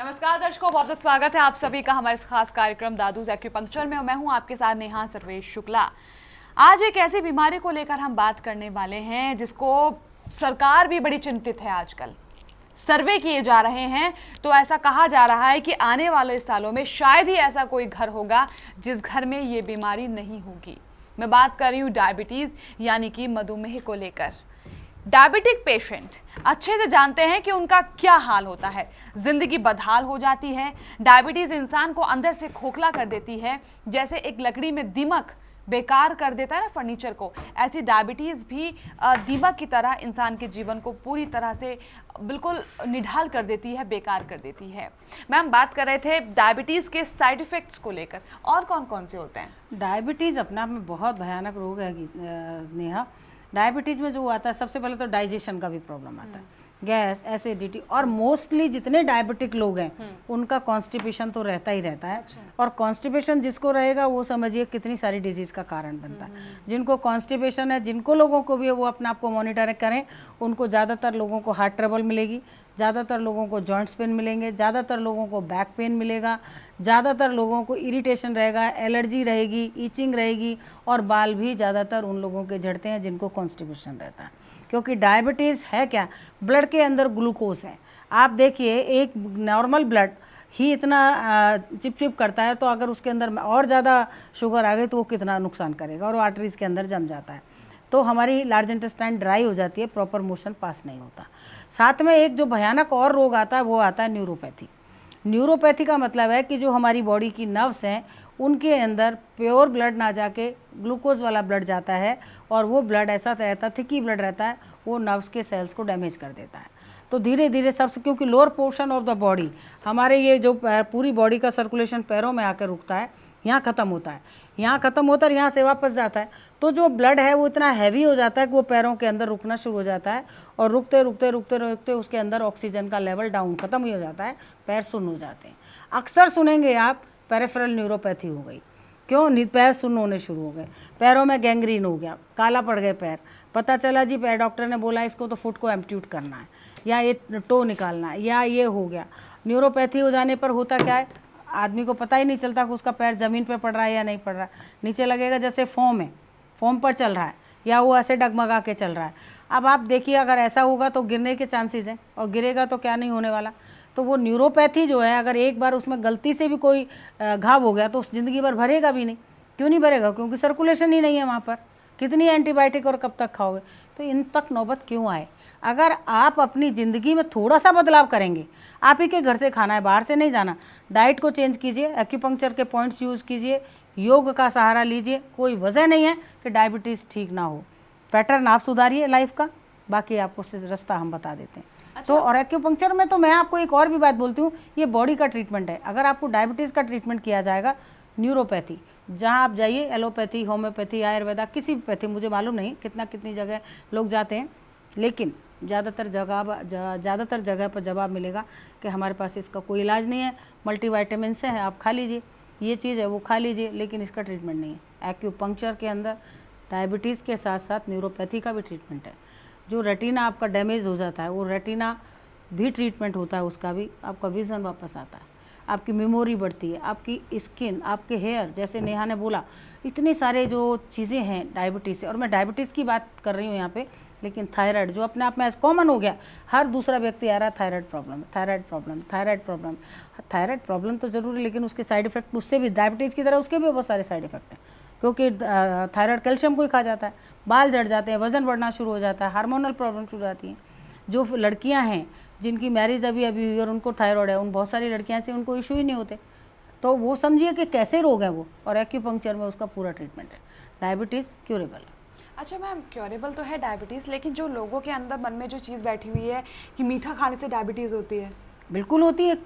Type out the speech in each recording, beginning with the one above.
नमस्कार दर्शकों, बहुत बहुत स्वागत है आप सभी का हमारे इस खास कार्यक्रम दादूज एक्यूपंक्चर में। मैं हूं आपके साथ नेहा सर्वेश शुक्ला। आज एक ऐसी बीमारी को लेकर हम बात करने वाले हैं जिसको सरकार भी बड़ी चिंतित है। आजकल सर्वे किए जा रहे हैं तो ऐसा कहा जा रहा है कि आने वाले सालों में शायद ही ऐसा कोई घर होगा जिस घर में ये बीमारी नहीं होगी। मैं बात कर रही हूँ डायबिटीज यानी कि मधुमेह को लेकर। डायबिटिक पेशेंट अच्छे से जानते हैं कि उनका क्या हाल होता है, जिंदगी बदहाल हो जाती है। डायबिटीज इंसान को अंदर से खोखला कर देती है, जैसे एक लकड़ी में दीमक बेकार कर देता है ना फर्नीचर को, ऐसी डायबिटीज भी दीमक की तरह इंसान के जीवन को पूरी तरह से बिल्कुल निढाल कर देती है, बेकार कर देती है। मैम, बात कर रहे थे डायबिटीज के साइड इफेक्ट्स को लेकर, और कौन कौन से होते हैं? डायबिटीज़ अपने आप में बहुत भयानक रोग है नेहा। डायबिटीज़ में जो आता है सबसे पहले तो डाइजेशन का भी प्रॉब्लम आता है, गैस, एसिडिटी, और मोस्टली जितने डायबिटिक लोग हैं उनका कॉन्स्टिपेशन तो रहता ही रहता है। अच्छा। और कॉन्स्टिपेशन जिसको रहेगा वो समझिए कितनी सारी डिजीज़ का कारण बनता है। जिनको कॉन्स्टिपेशन है, जिनको लोगों को भी है, वो अपने आप को मॉनिटर करें। उनको ज़्यादातर लोगों को हार्ट ट्रबल मिलेगी, ज़्यादातर लोगों को जॉइंट्स पेन मिलेंगे, ज़्यादातर लोगों को बैक पेन मिलेगा, ज़्यादातर लोगों को इरिटेशन रहेगा, एलर्जी रहेगी, ईचिंग रहेगी, और बाल भी ज़्यादातर उन लोगों के झड़ते हैं जिनको कॉन्स्टिपेशन रहता है। क्योंकि डायबिटीज़ है क्या, ब्लड के अंदर ग्लूकोज है। आप देखिए एक नॉर्मल ब्लड ही इतना चिपचिप करता है, तो अगर उसके अंदर और ज़्यादा शुगर आ गई तो वो कितना नुकसान करेगा, और वो आर्टरीज़ के अंदर जम जाता है, तो हमारी लार्ज इंटेस्टाइन ड्राई हो जाती है, प्रॉपर मोशन पास नहीं होता। साथ में एक जो भयानक और रोग आता है वो आता है न्यूरोपैथी। न्यूरोपैथी का मतलब है कि जो हमारी बॉडी की नर्व्स हैं उनके अंदर प्योर ब्लड ना जाके ग्लूकोज वाला ब्लड जाता है, और वो ब्लड ऐसा रहता है, थिकी ब्लड रहता है, वो नर्व्स के सेल्स को डैमेज कर देता है। तो धीरे धीरे सबसे, क्योंकि lower portion of the body, हमारे ये जो पूरी बॉडी का सर्कुलेशन पैरों में आकर रुकता है, यहाँ ख़त्म होता है, यहाँ ख़त्म होता है, यहाँ से वापस जाता है। तो जो ब्लड है वो इतना हैवी हो जाता है कि वो पैरों के अंदर रुकना शुरू हो जाता है, और रुकते रुकते रुकते रुकते उसके अंदर ऑक्सीजन का लेवल डाउन खत्म ही हो जाता है, पैर सुन्न हो जाते हैं। अक्सर सुनेंगे आप पेरिफेरल न्यूरोपैथी हो गई। क्यों? पैर सुन्न होने शुरू हो गए, पैरों में गैंग्रीन हो गया, काला पड़ गए पैर। पता चला जी पैर डॉक्टर ने बोला इसको तो फुट को एम्प्यूट करना है, या ये टो निकालना है, या ये हो गया। न्यूरोपैथी हो जाने पर होता क्या है, आदमी को पता ही नहीं चलता कि उसका पैर ज़मीन पे पड़ रहा है या नहीं पड़ रहा है। नीचे लगेगा जैसे फोम है, फोम पर चल रहा है, या वो ऐसे डगमगा के चल रहा है। अब आप देखिए अगर ऐसा होगा तो गिरने के चांसेस हैं, और गिरेगा तो क्या नहीं होने वाला। तो वो न्यूरोपैथी जो है, अगर एक बार उसमें गलती से भी कोई घाव हो गया तो उस ज़िंदगी भर भरेगा भी नहीं। क्यों नहीं भरेगा? क्योंकि सर्कुलेशन ही नहीं है वहाँ पर। कितनी एंटीबायोटिक और कब तक खाओगे? तो इन तक नौबत क्यों आए? अगर आप अपनी ज़िंदगी में थोड़ा सा बदलाव करेंगे, आप ही के घर से खाना है, बाहर से नहीं जाना, डाइट को चेंज कीजिए, एक्यूपंक्चर के पॉइंट्स यूज़ कीजिए, योग का सहारा लीजिए, कोई वजह नहीं है कि डायबिटीज़ ठीक ना हो। पैटर्न आप सुधारिए लाइफ का, बाकी आपको रास्ता हम बता देते हैं। अच्छा। तो और एक्यूपंक्चर में तो मैं आपको एक और भी बात बोलती हूँ, ये बॉडी का ट्रीटमेंट है। अगर आपको डायबिटीज़ का ट्रीटमेंट किया जाएगा, न्यूरोपैथी, जहाँ आप जाइए, एलोपैथी, होम्योपैथी, आयुर्वेदा, किसी भी पैथी, मुझे मालूम नहीं कितनी जगह लोग जाते हैं, लेकिन ज़्यादातर जगह पर जवाब मिलेगा कि हमारे पास इसका कोई इलाज नहीं है, मल्टीविटामिन से है, आप खा लीजिए, ये चीज़ है वो खा लीजिए, लेकिन इसका ट्रीटमेंट नहीं है। एक्यूपंक्चर के अंदर डायबिटीज़ के साथ साथ न्यूरोपैथी का भी ट्रीटमेंट है। जो रेटिना आपका डैमेज हो जाता है, वो रेटिना भी ट्रीटमेंट होता है, उसका भी आपका विज़न वापस आता है, आपकी मेमोरी बढ़ती है, आपकी स्किन, आपके हेयर, जैसे नेहा ने बोला, इतनी सारे जो चीज़ें हैं डायबिटीज़ से। और मैं डायबिटीज़ की बात कर रही हूँ यहाँ पे, लेकिन थायराइड जो अपने आप में कॉमन हो गया, हर दूसरा व्यक्ति आ रहा है thyroid problem, thyroid problem, thyroid problem. Thyroid problem तो ज़रूरी, लेकिन उसके साइड इफेक्ट उससे भी, डायबिटीज़ की तरह उसके भी बहुत सारे साइड इफेक्ट हैं। क्योंकि थायराइड कैल्शियम को ही खा जाता है, बाल झड़ जाते हैं, वज़न बढ़ना शुरू हो जाता है, हार्मोनल प्रॉब्लम शुरू हो जाती हैं। जो लड़कियां हैं जिनकी मैरिज अभी हुई और उनको थायराइड है, उन बहुत सारी लड़कियां से उनको इशू ही नहीं होते, तो वो समझिए कि कैसे रोग है वो, और एक्यूपंक्चर में उसका पूरा ट्रीटमेंट है। डायबिटीज़ क्यूरेबल है। अच्छा मैम, क्योरेबल तो है डायबिटीज़, लेकिन जो लोगों के अंदर मन में जो चीज़ बैठी हुई है कि मीठा खाने से डायबिटीज़ होती है, बिल्कुल होती है।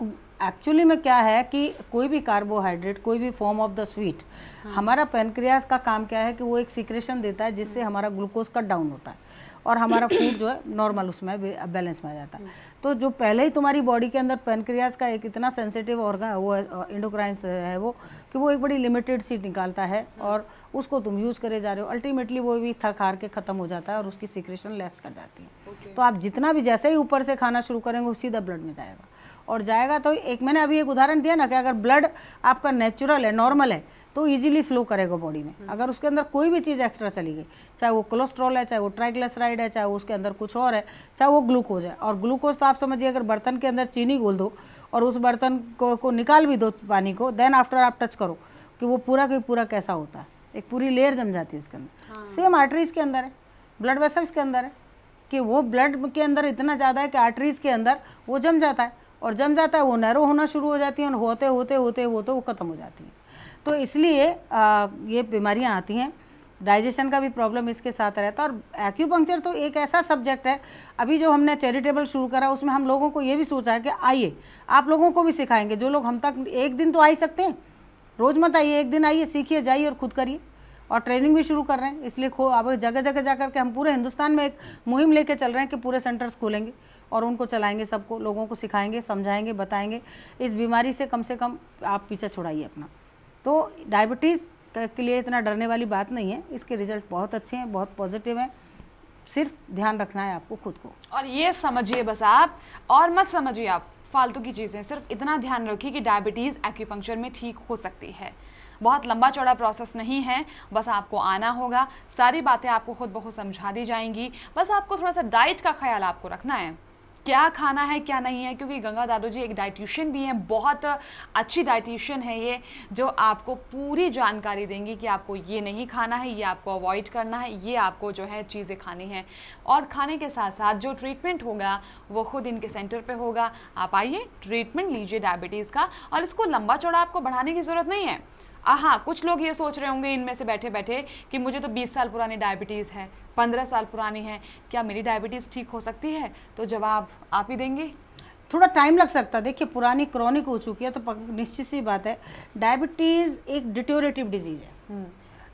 एक्चुअली में क्या है कि कोई भी कार्बोहाइड्रेट, कोई भी फॉर्म ऑफ द स्वीट, हमारा पैनक्रियाज का काम क्या है कि वो एक सीक्रेशन देता है जिससे हमारा ग्लूकोज कट डाउन होता है, और हमारा फूड जो है नॉर्मल उसमें बैलेंस में आ जाता है। तो जो पहले ही तुम्हारी बॉडी के अंदर पैनक्रियाज का एक इतना सेंसिटिव ऑर्गन वो एंडोक्राइन है वो कि वो एक बड़ी लिमिटेड सी निकालता है और उसको तुम यूज़ करे जा रहे हो, अल्टीमेटली वो भी थक हार के ख़त्म हो जाता है और उसकी सिक्रेशन लेस कर जाती है। तो आप जितना भी जैसे ही ऊपर से खाना शुरू करेंगे वो सीधा ब्लड में जाएगा और जाएगा। तो एक मैंने अभी एक उदाहरण दिया ना कि अगर ब्लड आपका नेचुरल है, नॉर्मल है, तो इजीली फ्लो करेगा बॉडी में। अगर उसके अंदर कोई भी चीज़ एक्स्ट्रा चली गई, चाहे वो कोलेस्ट्रॉल है, चाहे वो ट्राइग्लिसराइड है, चाहे वो उसके अंदर कुछ और है, चाहे वो ग्लूकोज है। और ग्लूकोज तो आप समझिए अगर बर्तन के अंदर चीनी घोल दो और उस बर्तन को निकाल भी दो पानी को, देन आफ्टर आप टच करो कि वो पूरा के पूरा कैसा होता है, एक पूरी लेयर जम जाती है उसके अंदर। सेम आर्टरीज के अंदर है, ब्लड वेसल्स के अंदर है कि वो ब्लड के अंदर इतना ज़्यादा है कि आर्टरीज के अंदर वो जम जाता है और जम जाता है वो नैरो होना शुरू हो जाती है और होते होते होते होते वो ख़त्म हो जाती है। तो इसलिए ये बीमारियां आती हैं। डाइजेशन का भी प्रॉब्लम इसके साथ रहता है। और एक्यूपंक्चर तो एक ऐसा सब्जेक्ट है, अभी जो हमने चैरिटेबल शुरू करा उसमें हम लोगों को ये भी सोचा है कि आइए आप लोगों को भी सिखाएंगे। जो लोग हम तक एक दिन तो आ ही सकते हैं, रोज़ मत आइए, एक दिन आइए, सीखिए, जाइए और खुद करिए। और ट्रेनिंग भी शुरू कर रहे हैं, इसलिए अब जगह जगह जा करके हम पूरे हिंदुस्तान में एक मुहिम लेके चल रहे हैं कि पूरे सेंटर्स खोलेंगे और उनको चलाएंगे, सबको लोगों को सिखाएंगे, समझाएंगे, बताएंगे। इस बीमारी से कम आप पीछा छुड़ाइए अपना। तो डायबिटीज़ के लिए इतना डरने वाली बात नहीं है, इसके रिजल्ट बहुत अच्छे हैं, बहुत पॉजिटिव हैं। सिर्फ ध्यान रखना है आपको खुद को। और ये समझिए बस आप, और मत समझिए आप फालतू की चीज़ें, सिर्फ इतना ध्यान रखिए कि डायबिटीज़ एक्यूपंक्चर में ठीक हो सकती है। बहुत लंबा चौड़ा प्रोसेस नहीं है, बस आपको आना होगा, सारी बातें आपको खुद ब खुद समझा दी जाएंगी। बस आपको थोड़ा सा डाइट का ख्याल आपको रखना है, क्या खाना है क्या नहीं है, क्योंकि गंगा दादू जी एक डाइटिशियन भी हैं, बहुत अच्छी डाइटिशियन है ये, जो आपको पूरी जानकारी देंगी कि आपको ये नहीं खाना है, ये आपको अवॉइड करना है, ये आपको जो है चीज़ें खानी है। और खाने के साथ साथ जो ट्रीटमेंट होगा वो खुद इनके सेंटर पे होगा। आप आइए, ट्रीटमेंट लीजिए डायबिटीज़ का, और इसको लंबा चौड़ा आपको बढ़ाने की ज़रूरत नहीं है। हाँ, कुछ लोग ये सोच रहे होंगे इनमें से बैठे बैठे कि मुझे तो 20 साल पुरानी डायबिटीज़ है, 15 साल पुरानी है, क्या मेरी डायबिटीज़ ठीक हो सकती है? तो जवाब आप ही देंगे। थोड़ा टाइम लग सकता है, देखिए पुरानी क्रॉनिक हो चुकी है तो निश्चित सी बात है। डायबिटीज़ एक डिटोरेटिव डिजीज़ है।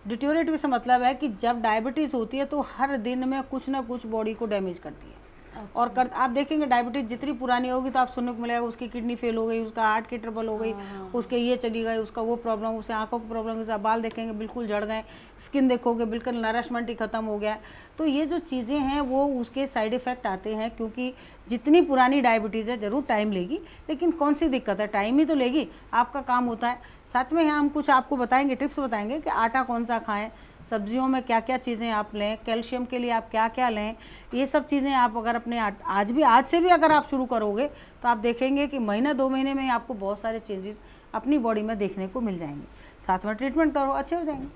डिटोरेटिव से मतलब है कि जब डायबिटीज़ होती है तो हर दिन में कुछ ना कुछ बॉडी को डैमेज करती है। अच्छा। और आप देखेंगे डायबिटीज़ जितनी पुरानी होगी तो आप सुनने को मिलेगा उसकी किडनी फेल हो गई, उसका हार्ट की ट्रबल हो गई, उसके ये चली गई, उसका वो प्रॉब्लम, उसे आंखों की प्रॉब्लम, उसे बाल देखेंगे बिल्कुल झड़ गए, स्किन देखोगे बिल्कुल नरिशमेंट ही ख़त्म हो गया। तो ये जो चीज़ें हैं वो उसके साइड इफ़ेक्ट आते हैं, क्योंकि जितनी पुरानी डायबिटीज़ है ज़रूर टाइम लेगी, लेकिन कौन सी दिक्कत है, टाइम ही तो लेगी, आपका काम होता है। साथ में हम कुछ आपको बताएंगे, टिप्स बताएंगे कि आटा कौन सा खाएं, सब्जियों में क्या क्या चीज़ें आप लें, कैल्शियम के लिए आप क्या क्या लें। ये सब चीज़ें आप अगर अपने आज से भी अगर आप शुरू करोगे तो आप देखेंगे कि महीना 2 महीने में आपको बहुत सारे चेंजेस अपनी बॉडी में देखने को मिल जाएंगे। साथ में ट्रीटमेंट करो, अच्छे हो जाएंगे।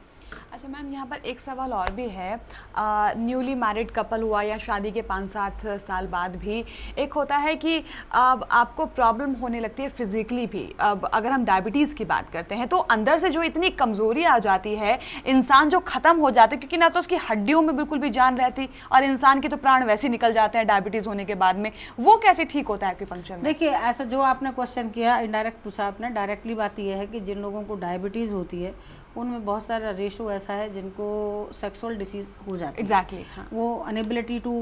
अच्छा मैम, यहाँ पर एक सवाल और भी है। न्यूली मैरिड कपल हुआ या शादी के 5-7 साल बाद भी एक होता है कि अब आपको प्रॉब्लम होने लगती है फिजिकली भी। अब अगर हम डायबिटीज़ की बात करते हैं तो अंदर से जो इतनी कमज़ोरी आ जाती है, इंसान जो ख़त्म हो जाता है, क्योंकि ना तो उसकी हड्डियों में बिल्कुल भी जान रहती और इंसान के तो प्राण वैसे ही निकल जाते हैं डायबिटीज़ होने के बाद में, वो कैसे ठीक होता है एक्यूपंक्चर में? देखिए, ऐसा जो आपने क्वेश्चन किया इनडायरेक्ट पूछा आपने, डायरेक्टली बात यह है कि जिन लोगों को डायबिटीज़ होती है उनमें बहुत सारा रेशो ऐसा है जिनको सेक्सुअल डिसीज़ हो जाती है। एग्जैक्टली, हाँ। वो अनेबिलिटी टू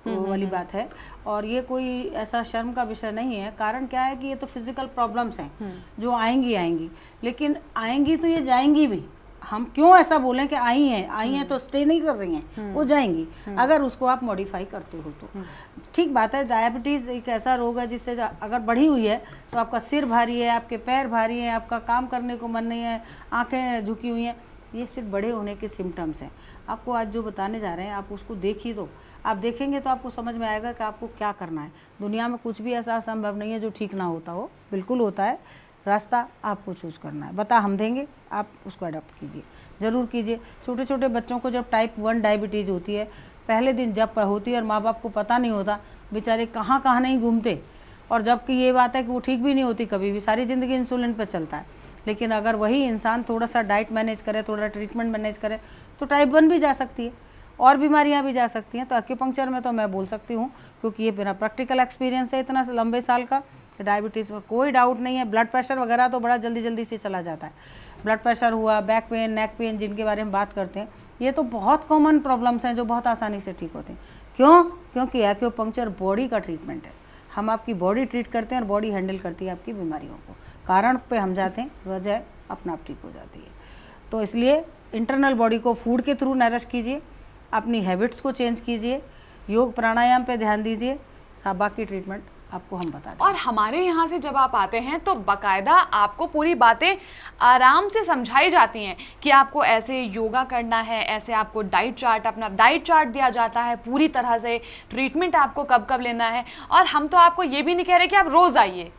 वाली बात है, और ये कोई ऐसा शर्म का विषय नहीं है। कारण क्या है कि ये तो फिजिकल प्रॉब्लम्स हैं जो आएंगी, लेकिन आएंगी तो ये जाएंगी भी। हम क्यों ऐसा बोलें कि आई हैं तो स्टे नहीं कर रही हैं, वो जाएंगी अगर उसको आप मॉडिफाई करते हो तो। ठीक बात है, डायबिटीज़ एक ऐसा रोग है जिससे अगर बढ़ी हुई है तो आपका सिर भारी है, आपके पैर भारी हैं, आपका काम करने को मन नहीं है, आंखें झुकी हुई हैं, ये सिर्फ बड़े होने के सिम्टम्स हैं। आपको आज जो बताने जा रहे हैं आप उसको देखिए, तो आप देखेंगे तो आपको समझ में आएगा कि आपको क्या करना है। दुनिया में कुछ भी ऐसा असंभव नहीं है जो ठीक ना होता हो, बिल्कुल होता है। रास्ता आपको चूज़ करना है, बता हम देंगे, आप उसको अडॉप्ट कीजिए, ज़रूर कीजिए। छोटे छोटे बच्चों को जब टाइप 1 डायबिटीज़ होती है, पहले दिन जब होती है और माँ बाप को पता नहीं होता, बेचारे कहाँ कहाँ नहीं घूमते, और जबकि ये बात है कि वो ठीक भी नहीं होती कभी भी, सारी ज़िंदगी इंसुलिन पर चलता है। लेकिन अगर वही इंसान थोड़ा सा डाइट मैनेज करे, थोड़ा ट्रीटमेंट मैनेज करे, तो टाइप 1 भी जा सकती है और बीमारियां भी जा सकती हैं। तो एक्यूपंक्चर में तो मैं बोल सकती हूँ, क्योंकि ये मेरा प्रैक्टिकल एक्सपीरियंस है इतना लंबे साल का, डायबिटीज़ में कोई डाउट नहीं है। ब्लड प्रेशर वगैरह तो बड़ा जल्दी से चला जाता है। ब्लड प्रेशर हुआ, बैक पेन, नेक पेन जिनके बारे में बात करते हैं, ये तो बहुत कॉमन प्रॉब्लम्स हैं जो बहुत आसानी से ठीक होते हैं। क्यों? क्योंकि एक्यूपंक्चर बॉडी का ट्रीटमेंट है। हम आपकी बॉडी ट्रीट करते हैं और बॉडी हैंडल करती है आपकी बीमारियों को। कारण पे हम जाते हैं, वजह अपना आप ठीक हो जाती है। तो इसलिए इंटरनल बॉडी को फूड के थ्रू नरिश कीजिए, अपनी हैबिट्स को चेंज कीजिए, योग प्राणायाम पे ध्यान दीजिए, बाकी ट्रीटमेंट आपको हम बता दें। और हमारे यहाँ से जब आप आते हैं तो बाकायदा आपको पूरी बातें आराम से समझाई जाती हैं कि आपको ऐसे योगा करना है, ऐसे आपको डाइट चार्ट, अपना डाइट चार्ट दिया जाता है पूरी तरह से, ट्रीटमेंट आपको कब कब लेना है। और हम तो आपको ये भी नहीं कह रहे कि आप रोज़ आइए,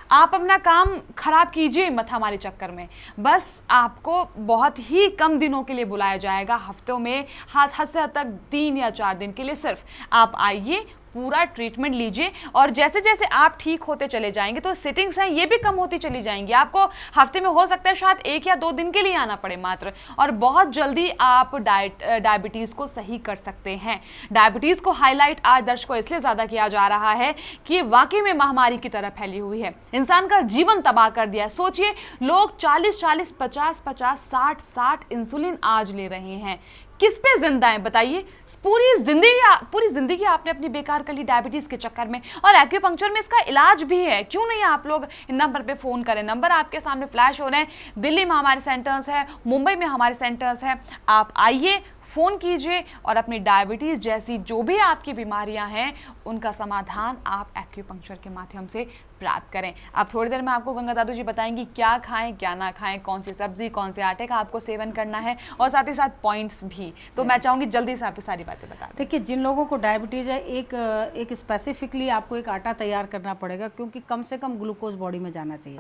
आप अपना काम खराब कीजिए मत हमारे चक्कर में। बस आपको बहुत ही कम दिनों के लिए बुलाया जाएगा, हफ्तों में हद से हद तक 3 या 4 दिन के लिए सिर्फ आप आइए, पूरा ट्रीटमेंट लीजिए। और जैसे जैसे आप ठीक होते चले जाएंगे तो सिटिंग्स हैं ये भी कम होती चली जाएंगी। आपको हफ्ते में हो सकता है शायद 1 या 2 दिन के लिए आना पड़े मात्र, और बहुत जल्दी आप डायबिटीज़ को सही कर सकते हैं। डायबिटीज़ को हाईलाइट आज दर्शकों इसलिए ज़्यादा किया जा रहा है कि वाकई में महामारी की तरह फैली हुई है, इंसान का जीवन तबाह कर दिया है। सोचिए, लोग 40-40, 50-50, 60-60 इंसुलिन आज ले रहे हैं। किस पे जिंदा है बताइए? पूरी जिंदगी आपने अपनी बेकार कर ली डायबिटीज के चक्कर में। और एक्यूपंक्चर में इसका इलाज भी है, क्यों नहीं आप लोग नंबर पे फोन करें, नंबर आपके सामने फ्लैश हो रहे हैं। दिल्ली में हमारे सेंटर्स है, मुंबई में हमारे सेंटर्स है, आप आइए, फ़ोन कीजिए और अपनी डायबिटीज़ जैसी जो भी आपकी बीमारियां हैं उनका समाधान आप एक्यूपंक्चर के माध्यम से प्राप्त करें। अब थोड़ी देर में आपको गंगा दादू जी बताएंगी क्या खाएं क्या ना खाएं, कौन सी सब्जी, कौन से आटे का आपको सेवन करना है, और साथ ही साथ पॉइंट्स भी। तो मैं चाहूँगी जल्दी से आप सारी बातें बता दें। देखिए, जिन लोगों को डायबिटीज़ है, एक स्पेसिफिकली आपको एक आटा तैयार करना पड़ेगा, क्योंकि कम से कम ग्लूकोज बॉडी में जाना चाहिए।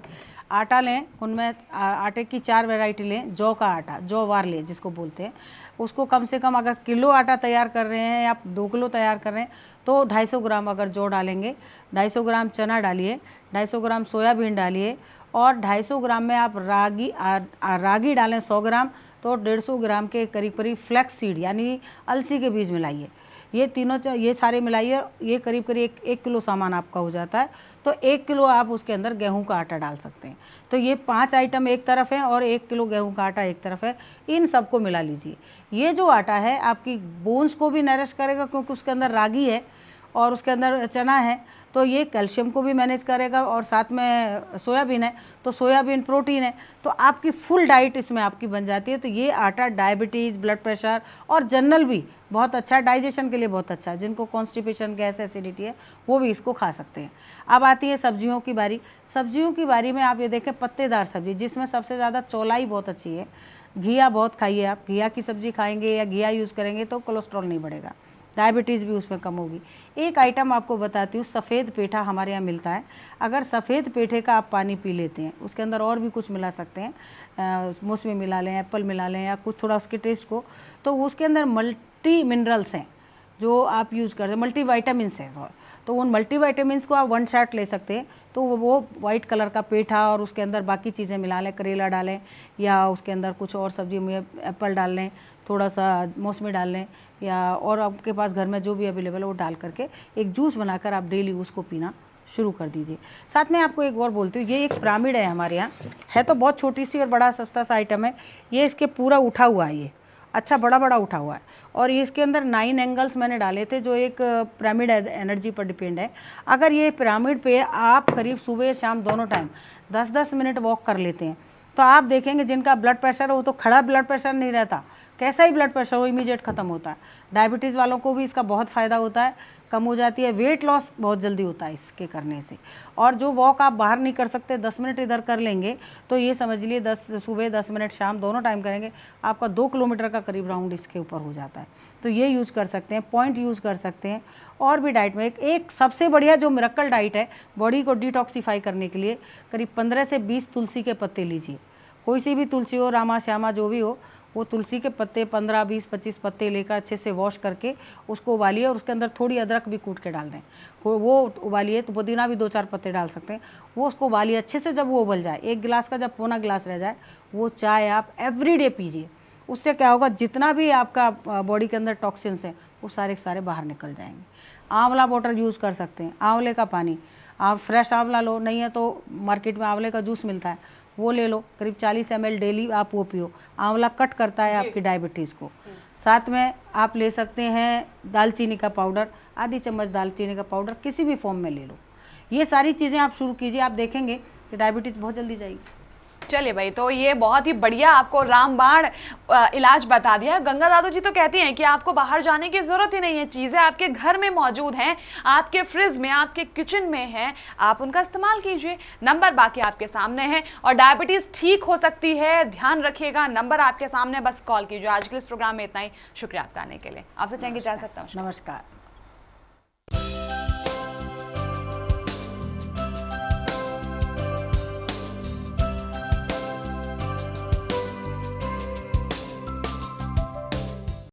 आटा लें, उनमें आटे की 4 वैरायटी लें। जौ का आटा, जौवार लें जिसको बोलते हैं, उसको कम से कम अगर किलो आटा तैयार कर रहे हैं या 2 किलो तैयार कर रहे हैं तो 250 ग्राम अगर जौ डालेंगे, 250 ग्राम चना डालिए, 250 ग्राम सोयाबीन डालिए, और 250 ग्राम में आप रागी डालें 100 ग्राम, तो 150 ग्राम के करीब करीब फ्लैक्स सीड यानी अलसी के बीज मिलाइए। ये तीनों ये सारे मिलाइए, ये करीब करीब 1 किलो सामान आपका हो जाता है। तो 1 किलो आप उसके अंदर गेहूं का आटा डाल सकते हैं। तो ये 5 आइटम एक तरफ है और 1 किलो गेहूं का आटा एक तरफ है, इन सबको मिला लीजिए। ये जो आटा है आपकी बोन्स को भी नरिश करेगा, क्योंकि उसके अंदर रागी है और उसके अंदर चना है, तो ये कैल्शियम को भी मैनेज करेगा, और साथ में सोयाबीन है तो सोयाबीन प्रोटीन है, तो आपकी फुल डाइट इसमें आपकी बन जाती है। तो ये आटा डायबिटीज़, ब्लड प्रेशर और जनरल भी बहुत अच्छा है, डाइजेशन के लिए बहुत अच्छा है। जिनको कॉन्स्टिपेशन, गैस, एसिडिटी है वो भी इसको खा सकते हैं। अब आती है सब्जियों की बारी। सब्जियों की बारी में आप ये देखें, पत्तेदार सब्जी जिसमें सबसे ज़्यादा चौलाई बहुत अच्छी है। घिया बहुत खाइए, आप घिया की सब्ज़ी खाएंगे या घिया यूज़ करेंगे तो कोलेस्ट्रॉल नहीं बढ़ेगा, डायबिटीज़ भी उसमें कम होगी। एक आइटम आपको बताती हूँ, सफ़ेद पेठा हमारे यहाँ मिलता है। अगर सफ़ेद पेठे का आप पानी पी लेते हैं, उसके अंदर और भी कुछ मिला सकते हैं, मौसमी मिला लें, एप्पल मिला लें या कुछ थोड़ा उसके टेस्ट को, तो उसके अंदर मल्टी मिनरल्स हैं जो आप यूज़ करते हैं, मल्टी वाइटामिन्स हैं। तो उन मल्टी वाइटामिन्स को आप 1 शॉट ले सकते हैं। तो वो वाइट कलर का पेठा और उसके अंदर बाकी चीज़ें मिला लें, करेला डालें या उसके अंदर कुछ और सब्जी में एप्पल डाल लें, थोड़ा सा मौसमी डाल लें, या और आपके पास घर में जो भी अवेलेबल है वो डाल करके एक जूस बनाकर आप डेली उसको पीना शुरू कर दीजिए। साथ में आपको एक और बोलती हूँ, ये एक पिरामिड है हमारे यहाँ, है तो बहुत छोटी सी और बड़ा सस्ता सा आइटम है। ये इसके पूरा उठा हुआ है, ये अच्छा बड़ा उठा हुआ है, और ये इसके अंदर 9 एंगल्स मैंने डाले थे जो एक पिरामिड एनर्जी पर डिपेंड है। अगर ये पिरामिड पे आप करीब सुबह शाम दोनों टाइम 10-10 मिनट वॉक कर लेते हैं तो आप देखेंगे जिनका ब्लड प्रेशर है वो तो खड़ा ब्लड प्रेशर नहीं रहता, कैसा ही ब्लड प्रेशर हो इमीडिएट ख़त्म होता है। डायबिटीज़ वालों को भी इसका बहुत फ़ायदा होता है, कम हो जाती है। वेट लॉस बहुत जल्दी होता है इसके करने से। और जो वॉक आप बाहर नहीं कर सकते, 10 मिनट इधर कर लेंगे तो ये समझ लिए 10 सुबह 10 मिनट शाम दोनों टाइम करेंगे, आपका 2 किलोमीटर का करीब राउंड इसके ऊपर हो जाता है। तो ये यूज़ कर सकते हैं, पॉइंट यूज़ कर सकते हैं। और भी डाइट में एक सबसे बढ़िया जो मिरेकल डाइट है बॉडी को डिटॉक्सीफाई करने के लिए, करीब 15 से 20 तुलसी के पत्ते लीजिए, कोई सी भी तुलसी हो, रामा श्यामा जो भी हो, वो तुलसी के पत्ते 15, 20, 25 पत्ते लेकर अच्छे से वॉश करके उसको उबालिए और उसके अंदर थोड़ी अदरक भी कूट के डाल दें। वो उबालिए, तो पुदीना भी 2-4 पत्ते डाल सकते हैं। वो उसको उबालिए अच्छे से, जब वो उबल जाए, 1 गिलास का जब पौना गिलास रह जाए, वो चाय आप एवरीडे पीजिए। उससे क्या होगा, जितना भी आपका बॉडी के अंदर टॉक्सिन्स हैं वो सारे के सारे बाहर निकल जाएंगे। आंवला वाटर यूज़ कर सकते हैं, आंवले का पानी, आप फ्रेश आंवला लो, नहीं है तो मार्केट में आंवले का जूस मिलता है वो ले लो, करीब 40 ml डेली आप वो पियो। आंवला कट करता है आपकी डायबिटीज़ को। साथ में आप ले सकते हैं दालचीनी का पाउडर, आधी चम्मच दालचीनी का पाउडर किसी भी फॉर्म में ले लो। ये सारी चीज़ें आप शुरू कीजिए, आप देखेंगे कि डायबिटीज़ बहुत जल्दी जाएगी। चलिए भाई, तो ये बहुत ही बढ़िया आपको रामबाण इलाज बता दिया। गंगा दादू जी तो कहती हैं कि आपको बाहर जाने की जरूरत ही नहीं है, चीजें आपके घर में मौजूद हैं, आपके फ्रिज में, आपके किचन में है, आप उनका इस्तेमाल कीजिए। नंबर बाकी आपके सामने है और डायबिटीज ठीक हो सकती है, ध्यान रखिएगा। नंबर आपके सामने, बस कॉल कीजिए। आज के इस प्रोग्राम में इतना ही। शुक्रिया आपका आने के लिए। आपसे चाहेंगे इजाजत। नमस्कार।